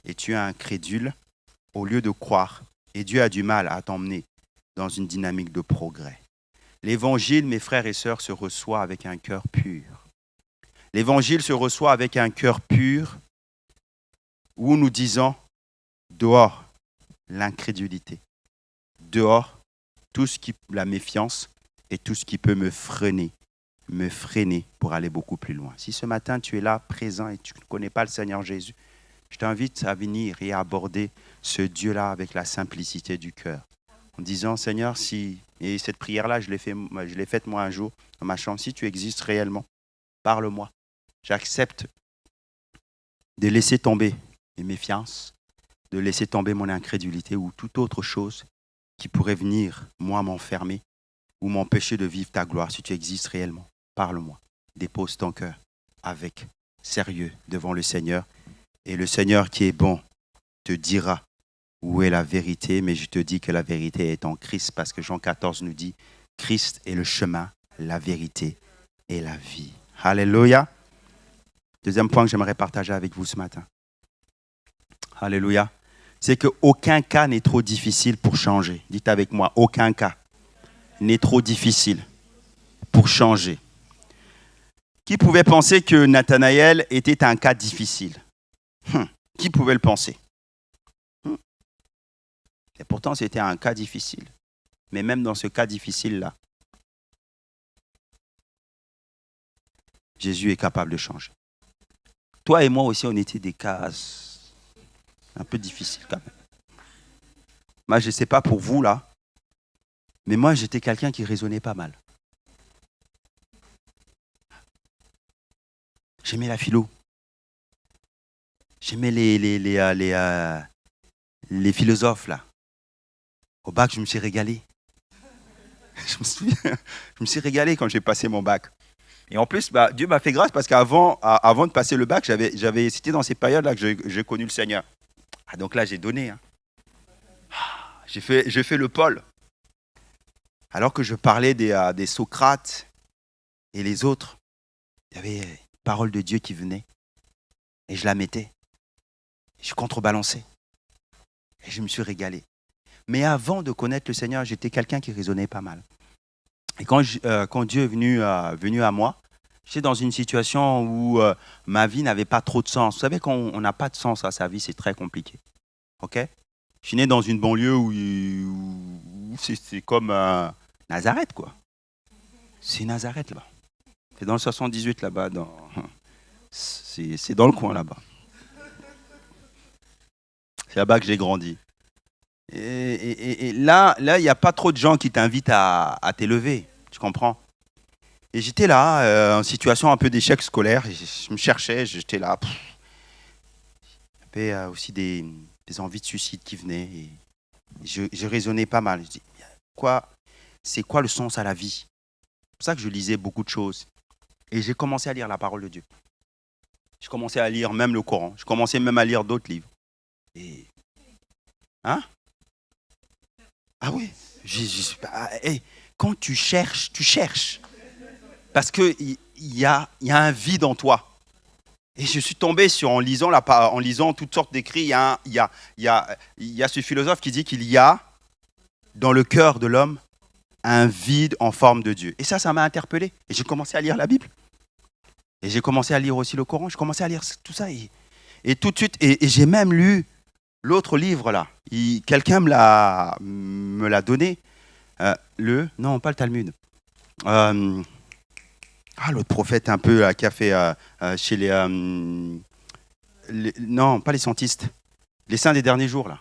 et tu es incrédule au lieu de croire. Et Dieu a du mal à t'emmener dans une dynamique de progrès. L'évangile, mes frères et sœurs, se reçoit avec un cœur pur. L'évangile se reçoit avec un cœur pur où nous disons dehors l'incrédulité, dehors tout ce qui la méfiance et tout ce qui peut me freiner pour aller beaucoup plus loin. Si ce matin tu es là présent et tu ne connais pas le Seigneur Jésus, je t'invite à venir et à aborder ce Dieu-là avec la simplicité du cœur. En disant, Seigneur, et cette prière-là, je l'ai faite moi un jour dans ma chambre, si tu existes réellement, parle-moi. J'accepte de laisser tomber mes méfiances, de laisser tomber mon incrédulité ou toute autre chose qui pourrait venir, moi, m'enfermer ou m'empêcher de vivre ta gloire. Si tu existes réellement, parle-moi. Dépose ton cœur avec sérieux devant le Seigneur. Et le Seigneur qui est bon te dira où est la vérité, mais je te dis que la vérité est en Christ, parce que Jean 14 nous dit, Christ est le chemin, la vérité et la vie. Alléluia. Deuxième point que j'aimerais partager avec vous ce matin. Alléluia. C'est qu'aucun cas n'est trop difficile pour changer. Dites avec moi, aucun cas n'est trop difficile pour changer. Qui pouvait penser que Nathanaël était un cas difficile? Qui pouvait le penser? Et pourtant, c'était un cas difficile. Mais même dans ce cas difficile-là, Jésus est capable de changer. Toi et moi aussi, on était des cas un peu difficiles quand même. Moi, je ne sais pas pour vous là, mais moi, j'étais quelqu'un qui raisonnait pas mal. J'aimais la philo. J'aimais les philosophes là. Au bac, je me suis régalé. Je me souviens, je me suis régalé quand j'ai passé mon bac. Et en plus, Dieu m'a fait grâce parce qu'avant de passer le bac, c'était dans ces périodes-là que j'ai connu le Seigneur. Donc là, j'ai donné. J'ai fait le pôle. Alors que je parlais des Socrates et les autres, il y avait une parole de Dieu qui venait. Et je la mettais. Je contrebalançais. Et je me suis régalé. Mais avant de connaître le Seigneur, j'étais quelqu'un qui raisonnait pas mal. Et quand Dieu est venu à moi, j'étais dans une situation où ma vie n'avait pas trop de sens. Vous savez, quand on n'a pas de sens à sa vie, c'est très compliqué. Ok? Je suis né dans une banlieue où c'est comme Nazareth, quoi. C'est Nazareth, là-bas. C'est dans le 78, là-bas. C'est dans le coin, là-bas. C'est là-bas que j'ai grandi. Et là, il n'y a pas trop de gens qui t'invitent à t'élever. Tu comprends? Et j'étais là, en situation un peu d'échec scolaire. Je me cherchais, j'étais là. Il y avait aussi des envies de suicide qui venaient. Et je raisonnais pas mal. Je dis, c'est quoi le sens à la vie? C'est pour ça que je lisais beaucoup de choses. Et j'ai commencé à lire la parole de Dieu. Je commençais à lire même le Coran. Je commençais même à lire d'autres livres. Et Ah oui. Hey, quand tu cherches, tu cherches. Parce qu'il y a un vide en toi. Et je suis tombé en lisant toutes sortes d'écrits, il y a ce philosophe qui dit qu'il y a dans le cœur de l'homme un vide en forme de Dieu. Et ça m'a interpellé. Et j'ai commencé à lire la Bible. Et j'ai commencé à lire aussi le Coran. J'ai commencé à lire tout ça. Et tout de suite, et j'ai même lu l'autre livre là. Quelqu'un me l'a donné. Non, pas le Talmud. L'autre prophète un peu qui a fait chez non, pas les scientistes. Les saints des derniers jours là.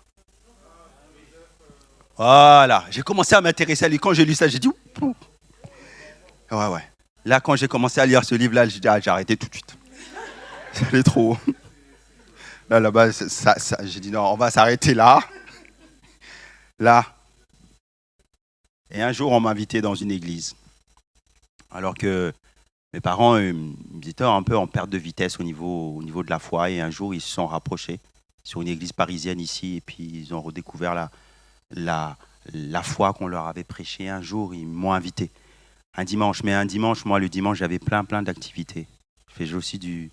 Voilà, j'ai commencé à m'intéresser à lui. Quand j'ai lu ça, j'ai dit ouh. Ouais. Là, quand j'ai commencé à lire ce livre-là, j'ai dit j'ai arrêté tout de suite. C'était trop haut. Là-bas, j'ai dit non, on va s'arrêter là. Là. Et un jour, on m'a invité dans une église. Alors que mes parents étaient un peu en perte de vitesse au niveau de la foi. Et un jour, ils se sont rapprochés sur une église parisienne ici. Et puis, ils ont redécouvert la foi qu'on leur avait prêchée. Un jour, ils m'ont invité. Un dimanche. Mais un dimanche, moi, le dimanche, j'avais plein d'activités. Je faisais aussi du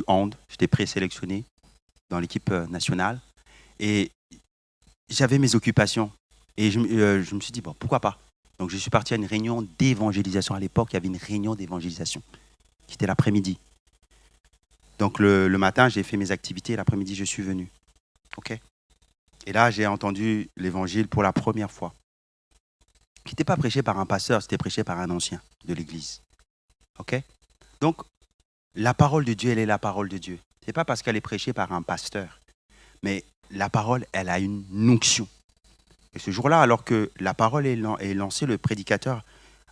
hand. J'étais présélectionné dans l'équipe nationale. Et j'avais mes occupations. Et je me suis dit, bon, pourquoi pas. Donc, je suis parti à une réunion d'évangélisation. À l'époque, il y avait une réunion d'évangélisation qui était l'après-midi. Donc, le matin, j'ai fait mes activités. L'après-midi, je suis venu. OK. Et là, j'ai entendu l'évangile pour la première fois. Qui n'était pas prêché par un pasteur, c'était prêché par un ancien de l'église. OK. Donc, la parole de Dieu, elle est la parole de Dieu. Ce n'est pas parce qu'elle est prêchée par un pasteur. Mais la parole, elle a une onction. Et ce jour-là, alors que la parole est lancée, le prédicateur,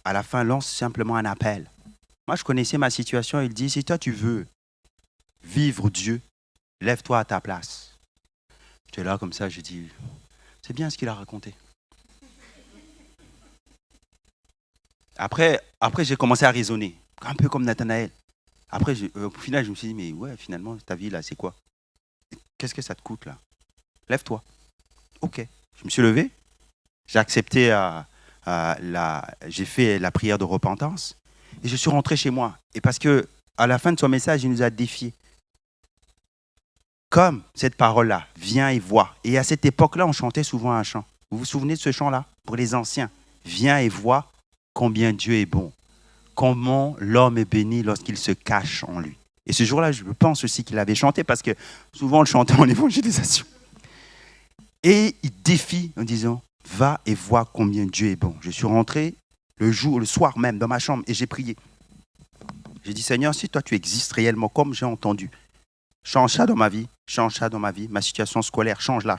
à la fin, lance simplement un appel. Moi, je connaissais ma situation. Il dit, si toi, tu veux vivre Dieu, lève-toi à ta place. J'étais là comme ça, je dis, c'est bien ce qu'il a raconté. Après, j'ai commencé à raisonner, un peu comme Nathanaël. Après, au final, je me suis dit, mais ouais, finalement, ta vie, là, c'est quoi? Qu'est-ce que ça te coûte, là? Lève-toi. OK. Je me suis levé, j'ai accepté, j'ai fait la prière de repentance et je suis rentré chez moi. Et parce que à la fin de son message, il nous a défiés. Comme cette parole-là, viens et vois. Et à cette époque-là, on chantait souvent un chant. Vous vous souvenez de ce chant-là? Pour les anciens. Viens et vois combien Dieu est bon. Comment l'homme est béni lorsqu'il se cache en lui. Et ce jour-là, je pense aussi qu'il avait chanté parce que souvent on le chantait en évangélisation. Et il défie en disant, va et vois combien Dieu est bon. Je suis rentré le soir même dans ma chambre et j'ai prié. J'ai dit, Seigneur, si toi tu existes réellement comme j'ai entendu, change ça dans ma vie, ma situation scolaire, change-la.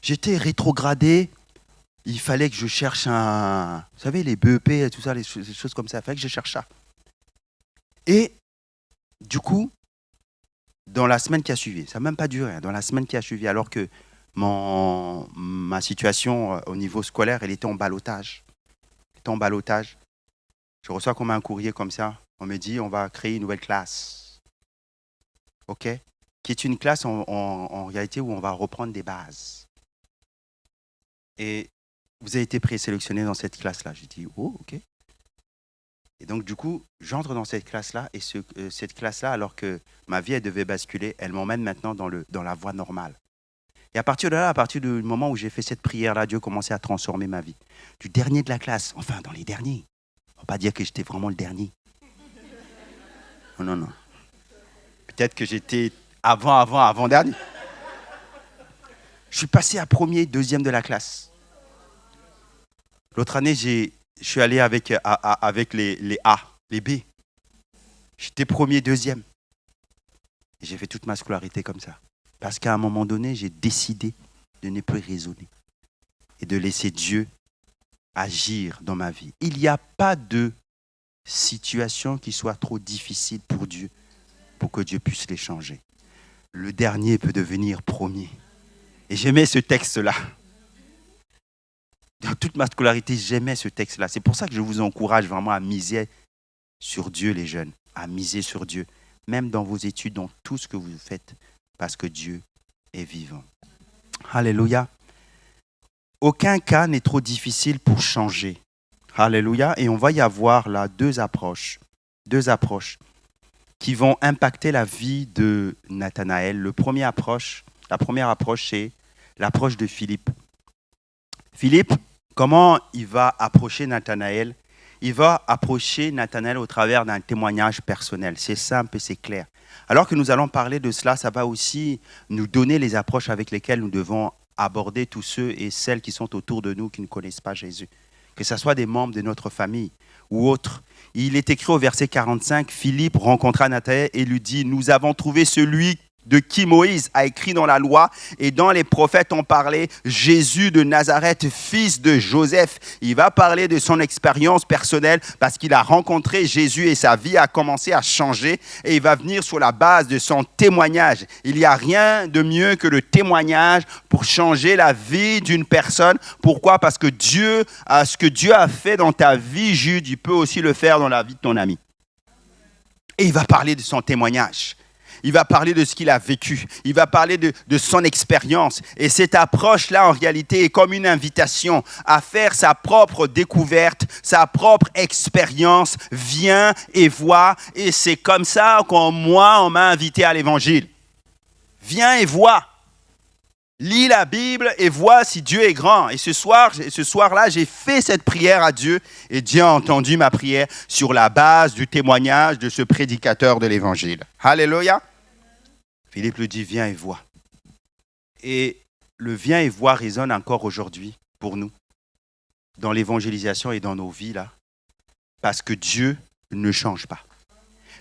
J'étais rétrogradé, il fallait que je cherche vous savez, les BEP et tout ça, les choses comme ça, il fallait que je cherche ça. Et du coup, dans la semaine qui a suivi, ça n'a même pas duré, dans la semaine qui a suivi, alors que ma situation au niveau scolaire, elle était en ballottage. Je reçois comme un courrier comme ça. On me dit, on va créer une nouvelle classe. OK? Qui est une classe en réalité où on va reprendre des bases. Et vous avez été présélectionné dans cette classe-là. Je dis, oh, OK. Et donc, du coup, j'entre dans cette classe-là. Et cette classe-là, alors que ma vie, elle devait basculer, elle m'emmène maintenant dans la voie normale. Et à partir de là, à partir du moment où j'ai fait cette prière-là, Dieu commençait à transformer ma vie. Du dernier de la classe, enfin dans les derniers. On ne va pas dire que j'étais vraiment le dernier. Non. Peut-être que j'étais avant-dernier. Je suis passé à premier, deuxième de la classe. L'autre année, je suis allé avec les A, les B. J'étais premier, deuxième. Et j'ai fait toute ma scolarité comme ça. Parce qu'à un moment donné, j'ai décidé de ne plus raisonner et de laisser Dieu agir dans ma vie. Il n'y a pas de situation qui soit trop difficile pour Dieu, pour que Dieu puisse les changer. Le dernier peut devenir premier. Et j'aimais ce texte-là. Dans toute ma scolarité, j'aimais ce texte-là. C'est pour ça que je vous encourage vraiment à miser sur Dieu, les jeunes. À miser sur Dieu. Même dans vos études, dans tout ce que vous faites. Parce que Dieu est vivant. Alléluia. Aucun cas n'est trop difficile pour changer. Alléluia. Et on va y avoir là deux approches qui vont impacter la vie de Nathanaël. La première approche, c'est l'approche de Philippe. Philippe, comment il va approcher Nathanaël? Il va approcher Nathanaël au travers d'un témoignage personnel. C'est simple et c'est clair. Alors que nous allons parler de cela, ça va aussi nous donner les approches avec lesquelles nous devons aborder tous ceux et celles qui sont autour de nous qui ne connaissent pas Jésus. Que ce soit des membres de notre famille ou autres. Il est écrit au verset 45, Philippe rencontra Nathanaël et lui dit, nous avons trouvé celui de qui Moïse a écrit dans la loi et dans les prophètes ont parlé, Jésus de Nazareth, fils de Joseph. Il va parler de son expérience personnelle parce qu'il a rencontré Jésus et sa vie a commencé à changer et il va venir sur la base de son témoignage. Il n'y a rien de mieux que le témoignage pour changer la vie d'une personne. Pourquoi? Parce que ce que Dieu a fait dans ta vie, Jude, il peut aussi le faire dans la vie de ton ami. Et il va parler de son témoignage. Il va parler de ce qu'il a vécu. Il va parler de son expérience. Et cette approche-là, en réalité, est comme une invitation à faire sa propre découverte, sa propre expérience. Viens et vois. Et c'est comme ça qu'on m'a invité à l'évangile. Viens et vois. Lis la Bible et vois si Dieu est grand. Et ce soir-là, j'ai fait cette prière à Dieu. Et Dieu a entendu ma prière sur la base du témoignage de ce prédicateur de l'évangile. Alléluia. Philippe lui dit, viens et vois. Et le viens et vois résonne encore aujourd'hui pour nous, dans l'évangélisation et dans nos vies, là, parce que Dieu ne change pas.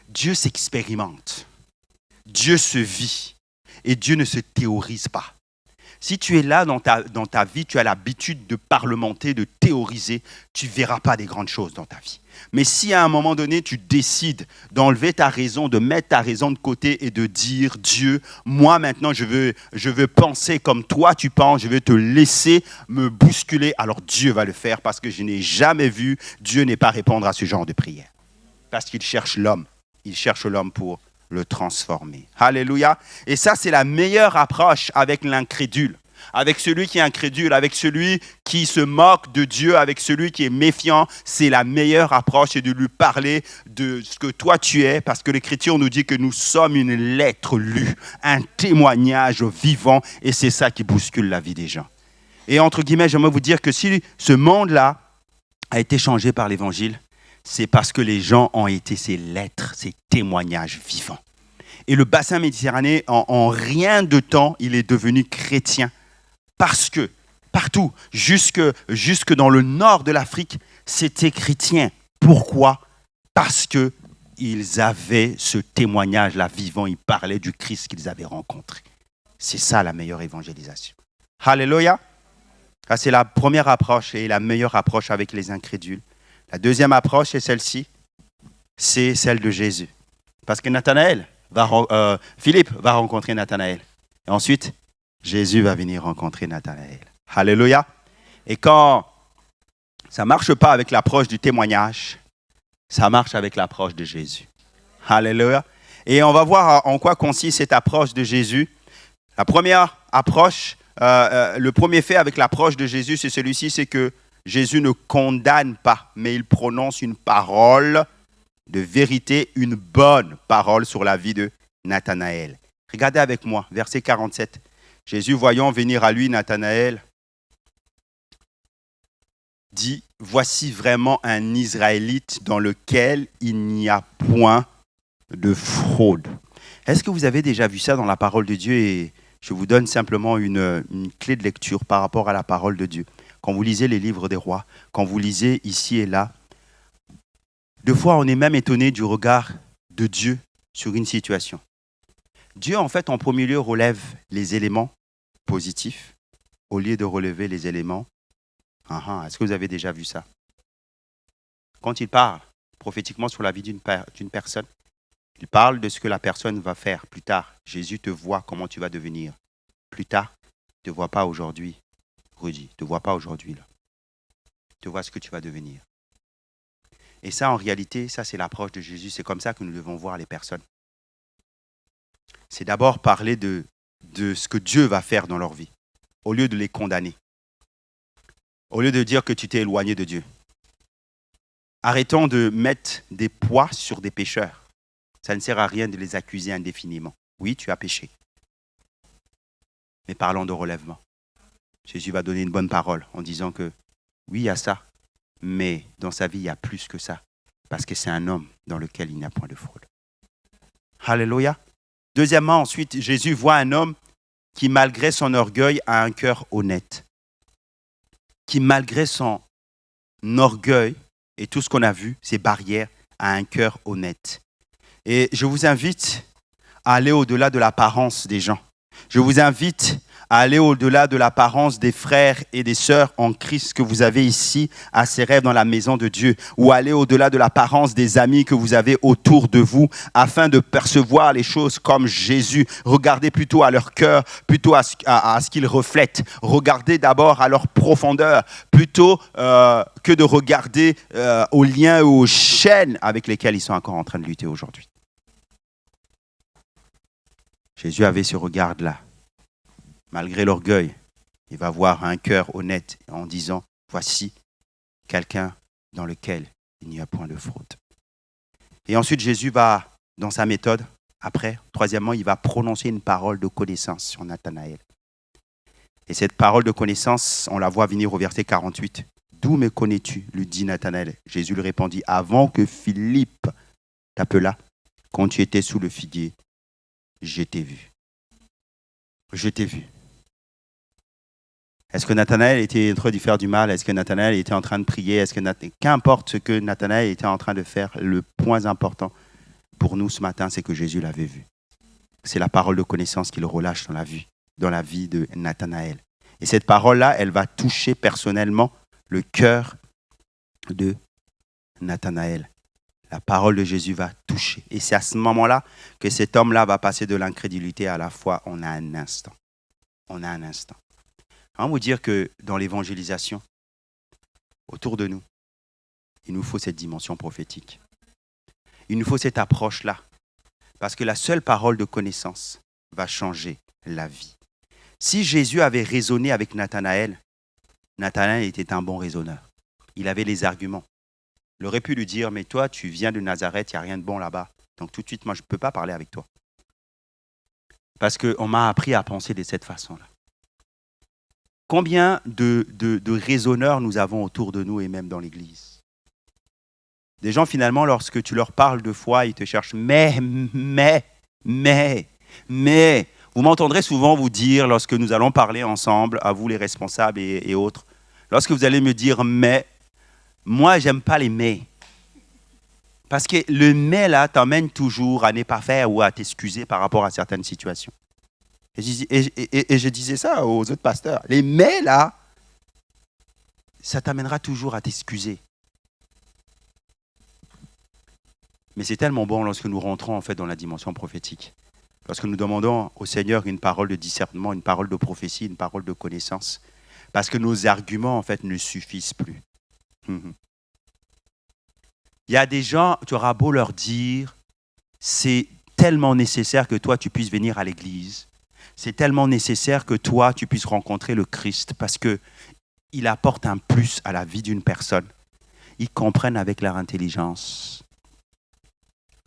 Dieu s'expérimente. Dieu se vit. Et Dieu ne se théorise pas. Si tu es là dans ta vie, tu as l'habitude de parlementer, de théoriser, tu ne verras pas des grandes choses dans ta vie. Mais si à un moment donné, tu décides d'enlever ta raison, de mettre ta raison de côté et de dire, Dieu, moi maintenant, je veux penser comme toi tu penses, je veux te laisser me bousculer, alors Dieu va le faire parce que je n'ai jamais vu Dieu n'est pas répondre à ce genre de prière. Parce qu'il cherche l'homme. Il cherche l'homme pour le transformer. Alléluia. Et ça, c'est la meilleure approche avec l'incrédule. Avec celui qui est incrédule, avec celui qui se moque de Dieu, avec celui qui est méfiant, c'est la meilleure approche et de lui parler de ce que toi tu es, parce que l'Écriture nous dit que nous sommes une lettre lue, un témoignage vivant, et c'est ça qui bouscule la vie des gens. Et entre guillemets, j'aimerais vous dire que si ce monde-là a été changé par l'Évangile, c'est parce que les gens ont été ces lettres, ces témoignages vivants. Et le bassin méditerranéen, en rien de temps, il est devenu chrétien. Parce que partout, jusque dans le nord de l'Afrique, c'était chrétien. Pourquoi? Parce qu'ils avaient ce témoignage-là vivant. Ils parlaient du Christ qu'ils avaient rencontré. C'est ça la meilleure évangélisation. Alléluia. Ça, c'est la première approche et la meilleure approche avec les incrédules. La deuxième approche, c'est celle-ci. C'est celle de Jésus. Parce que Philippe va rencontrer Nathanaël. Et ensuite, Jésus va venir rencontrer Nathanaël. Alléluia. Et quand ça ne marche pas avec l'approche du témoignage, ça marche avec l'approche de Jésus. Alléluia. Et on va voir en quoi consiste cette approche de Jésus. La première approche, le premier fait avec l'approche de Jésus, c'est celui-ci, c'est que Jésus ne condamne pas, mais il prononce une parole de vérité, une bonne parole sur la vie de Nathanaël. Regardez avec moi, verset 47. Jésus, voyant venir à lui Nathanaël, dit, voici vraiment un Israélite dans lequel il n'y a point de fraude. Est-ce que vous avez déjà vu ça dans la parole de Dieu? Et je vous donne simplement une clé de lecture par rapport à la parole de Dieu. Quand vous lisez les livres des rois, quand vous lisez ici et là, deux fois on est même étonné du regard de Dieu sur une situation. Dieu, en fait, en premier lieu, relève les éléments positifs au lieu de relever les éléments. Est-ce que vous avez déjà vu ça? Quand il parle prophétiquement sur la vie d'une personne, il parle de ce que la personne va faire plus tard. Jésus te voit comment tu vas devenir. Plus tard, ne te vois pas aujourd'hui, Rudy. Ne te vois pas aujourd'hui, là. Tu vois ce que tu vas devenir. Et ça, en réalité, ça, c'est l'approche de Jésus. C'est comme ça que nous devons voir les personnes. C'est d'abord parler de ce que Dieu va faire dans leur vie. au lieu de les condamner, au lieu de dire que tu t'es éloigné de Dieu. Arrêtons de mettre des poids sur des pécheurs. Ça ne sert à rien de les accuser indéfiniment. Oui, tu as péché. Mais parlons de relèvement. Jésus va donner une bonne parole en disant que oui, il y a ça, mais dans sa vie, il y a plus que ça. Parce que c'est un homme dans lequel il n'y a point de fraude. Alléluia. Deuxièmement, ensuite, Jésus voit un homme qui, malgré son orgueil, a un cœur honnête. Qui, malgré son orgueil et tout ce qu'on a vu, ses barrières, a un cœur honnête. Et je vous invite à aller au-delà de l'apparence des gens. Je vous invite à aller au-delà de l'apparence des frères et des sœurs en Christ que vous avez ici à ces rêves dans la maison de Dieu, ou aller au-delà de l'apparence des amis que vous avez autour de vous, afin de percevoir les choses comme Jésus. Regardez plutôt à leur cœur, plutôt à ce qu'ils reflètent. Regardez d'abord à leur profondeur, plutôt que de regarder aux liens ou aux chaînes avec lesquels ils sont encore en train de lutter aujourd'hui. Jésus avait ce regard-là. Malgré l'orgueil, il va avoir un cœur honnête en disant, voici quelqu'un dans lequel il n'y a point de fraude. Et ensuite, Jésus va, dans sa méthode, après, troisièmement, il va prononcer une parole de connaissance sur Nathanaël. Et cette parole de connaissance, on la voit venir au verset 48. D'où me connais-tu, lui dit Nathanaël. Jésus lui répondit, avant que Philippe t'appelât, quand tu étais sous le figuier, je t'ai vu. Je t'ai vu. Est-ce que Nathanaël était en train de faire du mal? Est-ce que Nathanaël était en train de prier? Qu'importe ce que Nathanaël était en train de faire, le point important pour nous ce matin, c'est que Jésus l'avait vu. C'est la parole de connaissance qu'il relâche dans la vie de Nathanaël. Et cette parole-là, elle va toucher personnellement le cœur de Nathanaël. La parole de Jésus va toucher. Et c'est à ce moment-là que cet homme-là va passer de l'incrédulité à la foi en un instant. En un instant. On va vous dire que dans l'évangélisation, autour de nous, il nous faut cette dimension prophétique. Il nous faut cette approche-là. Parce que la seule parole de connaissance va changer la vie. Si Jésus avait raisonné avec Nathanaël, Nathanaël était un bon raisonneur. Il avait les arguments. Il aurait pu lui dire, mais toi, tu viens de Nazareth, il n'y a rien de bon là-bas. Donc tout de suite, moi, je ne peux pas parler avec toi. Parce qu'on m'a appris à penser de cette façon-là. Combien de raisonneurs nous avons autour de nous et même dans l'Église? Des gens, finalement, lorsque tu leur parles de foi, ils te cherchent. Mais. Vous m'entendrez souvent vous dire, lorsque nous allons parler ensemble, à vous les responsables et autres, lorsque vous allez me dire mais, moi, j'aime pas les mais. Parce que le mais là t'emmène toujours à ne pas faire ou à t'excuser par rapport à certaines situations. Et je disais ça aux autres pasteurs. Les mais là, ça t'amènera toujours à t'excuser. Mais c'est tellement bon lorsque nous rentrons en fait dans la dimension prophétique. Lorsque nous demandons au Seigneur une parole de discernement, une parole de prophétie, une parole de connaissance. Parce que nos arguments en fait ne suffisent plus. Il y a des gens, tu auras beau leur dire, c'est tellement nécessaire que toi tu puisses venir à l'église. C'est tellement nécessaire que toi tu puisses rencontrer le Christ parce qu'il apporte un plus à la vie d'une personne. Ils comprennent avec leur intelligence.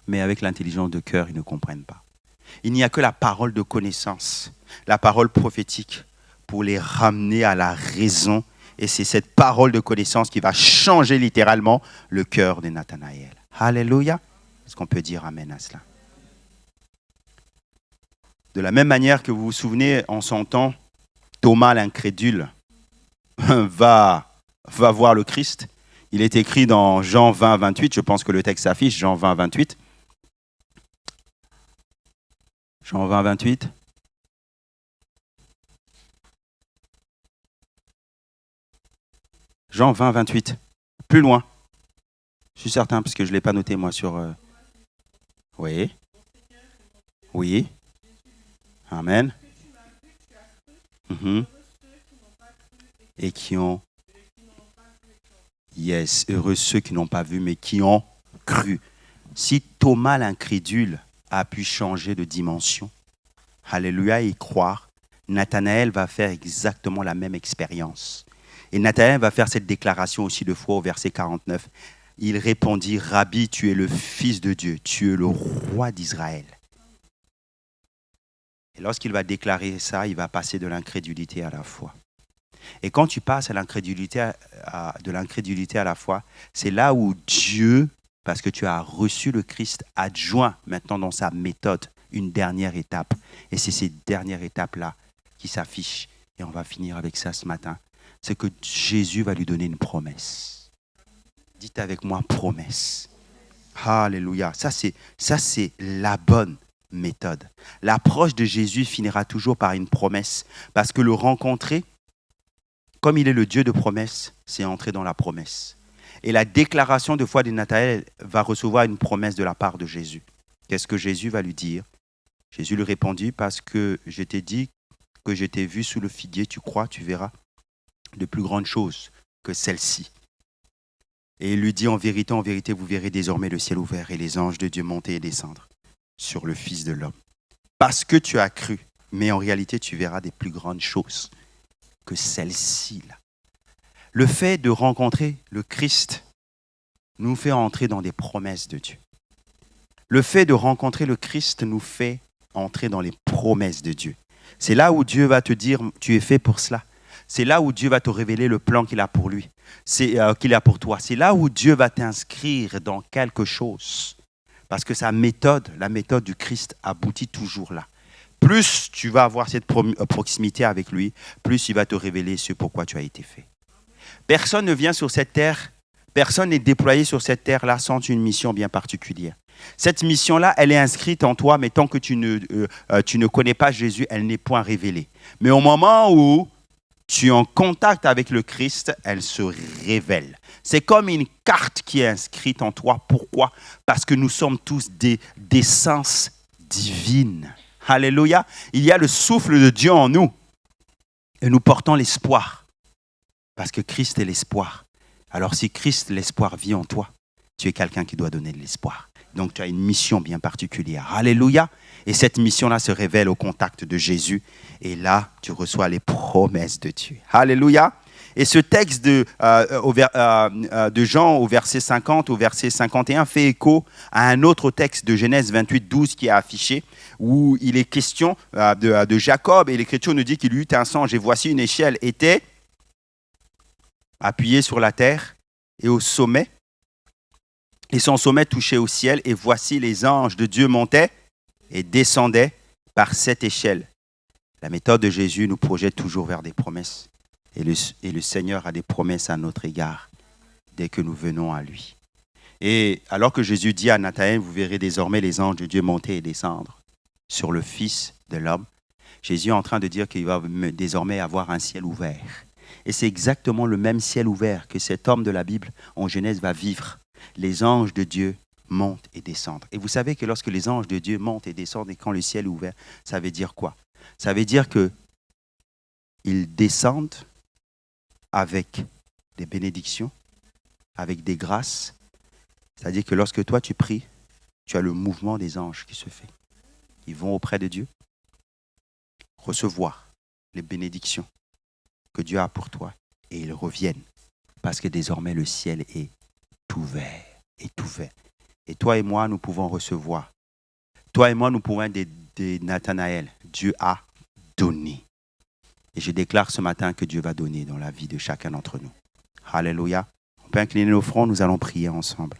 Mais avec l'intelligence de cœur, ils ne comprennent pas. Il n'y a que la parole de connaissance, la parole prophétique pour les ramener à la raison. Et c'est cette parole de connaissance qui va changer littéralement le cœur de Nathanaël. Alléluia. Est-ce qu'on peut dire amen à cela? De la même manière que vous vous souvenez, en son temps, Thomas l'incrédule va voir le Christ. Il est écrit dans Jean 20, 28. Je pense que le texte s'affiche, Jean 20, 28. Jean 20, 28. Jean 20, 28. Plus loin. Je suis certain, parce que je ne l'ai pas noté, moi, sur... Oui. Oui. Amen. Et qui ont... Yes, heureux ceux qui n'ont pas vu, mais qui ont cru. Si Thomas l'incrédule a pu changer de dimension, alléluia, et croire, Nathanaël va faire exactement la même expérience. Et Nathanaël va faire cette déclaration aussi de foi au verset 49. Il répondit, Rabbi, tu es le Fils de Dieu, tu es le roi d'Israël. Et lorsqu'il va déclarer ça, il va passer de l'incrédulité à la foi. Et quand tu passes de l'incrédulité à la foi, c'est là où Dieu, parce que tu as reçu le Christ, adjoint maintenant dans sa méthode une dernière étape. Et c'est cette dernière étape-là qui s'affiche. Et on va finir avec ça ce matin. C'est que Jésus va lui donner une promesse. Dites avec moi, promesse. Alléluia. Ça, c'est la bonne méthode. L'approche de Jésus finira toujours par une promesse. Parce que le rencontrer, comme il est le Dieu de promesse, c'est entrer dans la promesse. Et la déclaration de foi de Nathanaël va recevoir une promesse de la part de Jésus. Qu'est-ce que Jésus va lui dire? Jésus lui répondit, parce que je t'ai dit que je t'ai vu sous le figuier, tu crois, tu verras de plus grandes choses que celles-ci. Et il lui dit, en vérité, vous verrez désormais le ciel ouvert et les anges de Dieu monter et descendre sur le Fils de l'homme. Parce que tu as cru, mais en réalité, tu verras des plus grandes choses que celle-ci. Là. Le fait de rencontrer le Christ nous fait entrer dans des promesses de Dieu. Le fait de rencontrer le Christ nous fait entrer dans les promesses de Dieu. C'est là où Dieu va te dire, tu es fait pour cela. C'est là où Dieu va te révéler le plan qu'il a pour lui, qu'il a pour toi. C'est là où Dieu va t'inscrire dans quelque chose. Parce que sa méthode, la méthode du Christ, aboutit toujours là. Plus tu vas avoir cette proximité avec lui, plus il va te révéler ce pourquoi tu as été fait. Personne ne vient sur cette terre, personne n'est déployé sur cette terre-là sans une mission bien particulière. Cette mission-là, elle est inscrite en toi, mais tant que tu ne connais pas Jésus, elle n'est point révélée. Mais au moment où tu es en contact avec le Christ, elle se révèle. C'est comme une carte qui est inscrite en toi. Pourquoi? Parce que nous sommes tous d'essence divine. Alléluia. Il y a le souffle de Dieu en nous. Et nous portons l'espoir. Parce que Christ est l'espoir. Alors si Christ, l'espoir, vit en toi, tu es quelqu'un qui doit donner de l'espoir. Donc tu as une mission bien particulière. Alléluia. Et cette mission-là se révèle au contact de Jésus. Et là, tu reçois les promesses de Dieu. Alléluia. Et ce texte de Jean au verset 50, au verset 51 fait écho à un autre texte de Genèse 28, 12 qui est affiché, où il est question de Jacob. Et l'Écriture nous dit qu'il eut un songe. Et voici une échelle était appuyée sur la terre et au sommet. Et son sommet touchait au ciel. Et voici les anges de Dieu montaient et descendaient par cette échelle. La méthode de Jésus nous projette toujours vers des promesses. Et le Seigneur a des promesses à notre égard dès que nous venons à lui. Et alors que Jésus dit à Nathanaël, vous verrez désormais les anges de Dieu monter et descendre sur le Fils de l'homme, Jésus est en train de dire qu'il va désormais avoir un ciel ouvert. Et c'est exactement le même ciel ouvert que cet homme de la Bible en Genèse va vivre. Les anges de Dieu montent et descendent. Et vous savez que lorsque les anges de Dieu montent et descendent et quand le ciel est ouvert, ça veut dire quoi? Ça veut dire qu'ils descendent avec des bénédictions, avec des grâces. C'est-à-dire que lorsque toi tu pries, tu as le mouvement des anges qui se fait. Ils vont auprès de Dieu recevoir les bénédictions que Dieu a pour toi et ils reviennent parce que désormais le ciel est ouvert, est ouvert. Et toi et moi, nous pouvons recevoir. Toi et moi, nous pouvons être des Nathanaël. Dieu a donné. Et je déclare ce matin que Dieu va donner dans la vie de chacun d'entre nous. Alléluia. On peut incliner nos fronts, nous allons prier ensemble.